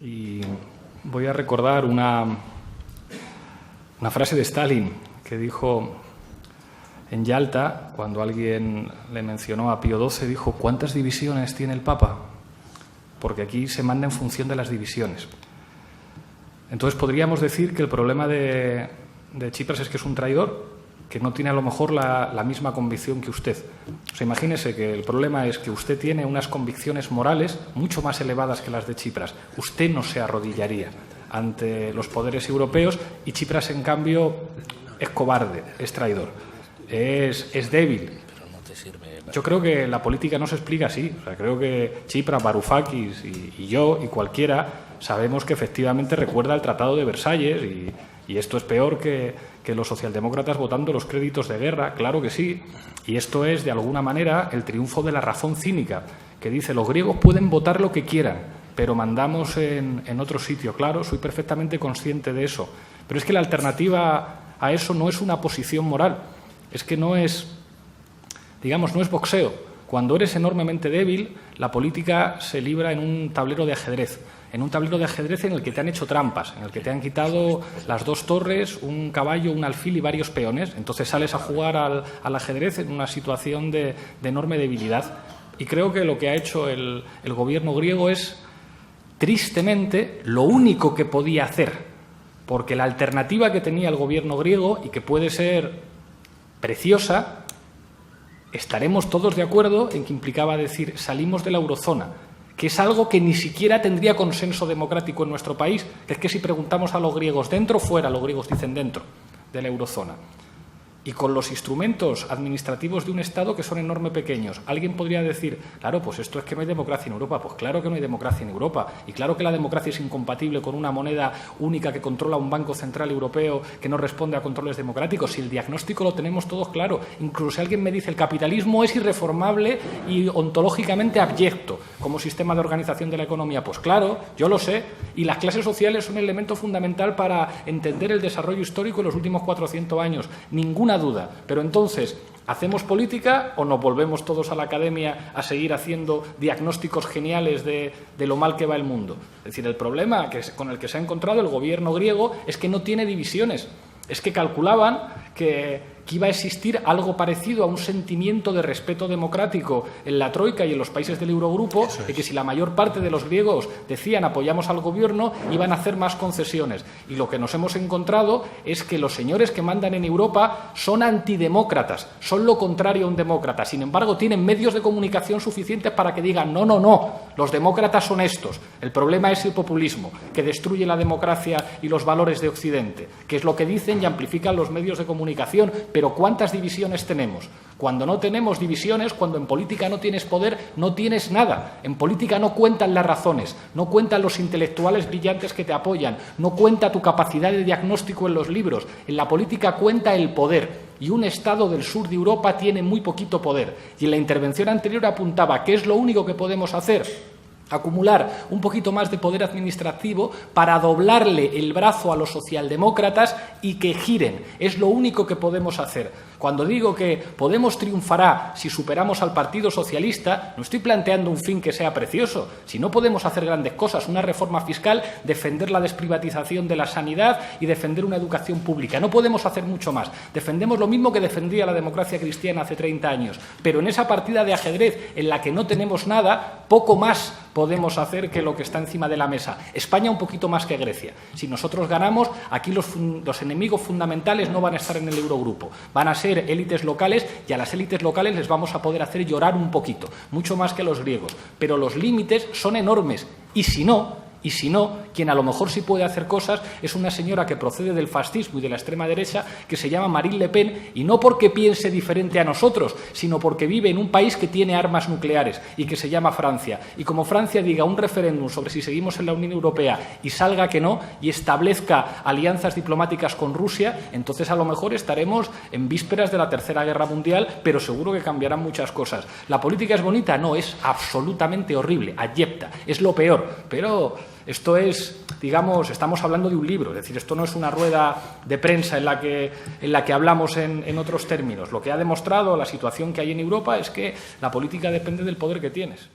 Y voy a recordar una frase de Stalin que dijo en Yalta, cuando alguien le mencionó a Pío XII, dijo: ¿cuántas divisiones tiene el Papa? Porque aquí se manda en función de las divisiones. Entonces podríamos decir que el problema de Tsipras es que es un traidor, que no tiene a lo mejor la misma convicción que usted. O sea, imagínese que el problema es que usted tiene unas convicciones morales mucho más elevadas que las de Tsipras. Usted no se arrodillaría ante los poderes europeos y Tsipras, en cambio, es cobarde, es traidor, es débil. Yo creo que la política no se explica así. O sea, creo que Tsipras, Varoufakis y yo y cualquiera sabemos que efectivamente recuerda el Tratado de Versalles y esto es peor que los socialdemócratas votando los créditos de guerra, claro que sí. Y esto es, de alguna manera, el triunfo de la razón cínica, que dice: los griegos pueden votar lo que quieran, pero mandamos en otro sitio. Claro, soy perfectamente consciente de eso. Pero es que la alternativa a eso no es una posición moral. Es que no es, digamos, no es boxeo. Cuando eres enormemente débil, la política se libra en un tablero de ajedrez. En un tablero de ajedrez en el que te han hecho trampas, en el que te han quitado las dos torres, un caballo, un alfil y varios peones. Entonces sales a jugar al ajedrez en una situación de enorme debilidad. Y creo que lo que ha hecho el gobierno griego es, tristemente, lo único que podía hacer. Porque la alternativa que tenía el gobierno griego, y que puede ser preciosa, estaremos todos de acuerdo en que implicaba decir: salimos de la eurozona, que es algo que ni siquiera tendría consenso democrático en nuestro país, que es que si preguntamos a los griegos dentro o fuera, los griegos dicen dentro de la eurozona. Y con los instrumentos administrativos de un Estado que son enormemente pequeños. Alguien podría decir: claro, pues esto es que no hay democracia en Europa. Pues claro que no hay democracia en Europa. Y claro que la democracia es incompatible con una moneda única que controla un Banco Central Europeo que no responde a controles democráticos. Si el diagnóstico lo tenemos todos claro. Incluso si alguien me dice: el capitalismo es irreformable y ontológicamente abyecto como sistema de organización de la economía. Pues claro, yo lo sé. Y las clases sociales son un elemento fundamental para entender el desarrollo histórico en los últimos 400 años. Ninguna duda. Pero entonces, ¿hacemos política o nos volvemos todos a la academia a seguir haciendo diagnósticos geniales de lo mal que va el mundo? Es decir, el problema con el que se ha encontrado el gobierno griego es que no tiene divisiones. Es que calculaban que iba a existir algo parecido a un sentimiento de respeto democrático en la Troika y en los países del Eurogrupo, de que si la mayor parte de los griegos decían apoyamos al gobierno, iban a hacer más concesiones. Y lo que nos hemos encontrado es que los señores que mandan en Europa son antidemócratas, son lo contrario a un demócrata. Sin embargo, tienen medios de comunicación suficientes para que digan: no, no, no, los demócratas son estos. El problema es el populismo, que destruye la democracia y los valores de Occidente, que es lo que dicen y amplifican los medios de comunicación. Pero ¿cuántas divisiones tenemos? Cuando no tenemos divisiones, cuando en política no tienes poder, no tienes nada. En política no cuentan las razones, no cuentan los intelectuales brillantes que te apoyan, no cuenta tu capacidad de diagnóstico en los libros. En la política cuenta el poder. Y un Estado del sur de Europa tiene muy poquito poder. Y en la intervención anterior apuntaba: ¿qué es lo único que podemos hacer? Acumular un poquito más de poder administrativo para doblarle el brazo a los socialdemócratas y que giren. Es lo único que podemos hacer. Cuando digo que Podemos triunfará si superamos al Partido Socialista, no estoy planteando un fin que sea precioso. Si no podemos hacer grandes cosas, una reforma fiscal, defender la desprivatización de la sanidad y defender una educación pública. No podemos hacer mucho más. Defendemos lo mismo que defendía la democracia cristiana hace 30 años. Pero en esa partida de ajedrez en la que no tenemos nada, poco más podemos hacer que lo que está encima de la mesa. España un poquito más que Grecia. Si nosotros ganamos, aquí los enemigos fundamentales no van a estar en el Eurogrupo. Van a ser élites locales y a las élites locales les vamos a poder hacer llorar un poquito, mucho más que a los griegos. Pero los límites son enormes. Y si no, quien a lo mejor sí puede hacer cosas es una señora que procede del fascismo y de la extrema derecha, que se llama Marine Le Pen, y no porque piense diferente a nosotros, sino porque vive en un país que tiene armas nucleares y que se llama Francia. Y como Francia diga un referéndum sobre si seguimos en la Unión Europea y salga que no, y establezca alianzas diplomáticas con Rusia, entonces a lo mejor estaremos en vísperas de la Tercera Guerra Mundial, pero seguro que cambiarán muchas cosas. ¿La política es bonita? No, es absolutamente horrible, abyecta, es lo peor, pero esto es, digamos, estamos hablando de un libro, es decir, esto no es una rueda de prensa en la que hablamos en otros términos. Lo que ha demostrado la situación que hay en Europa es que la política depende del poder que tienes.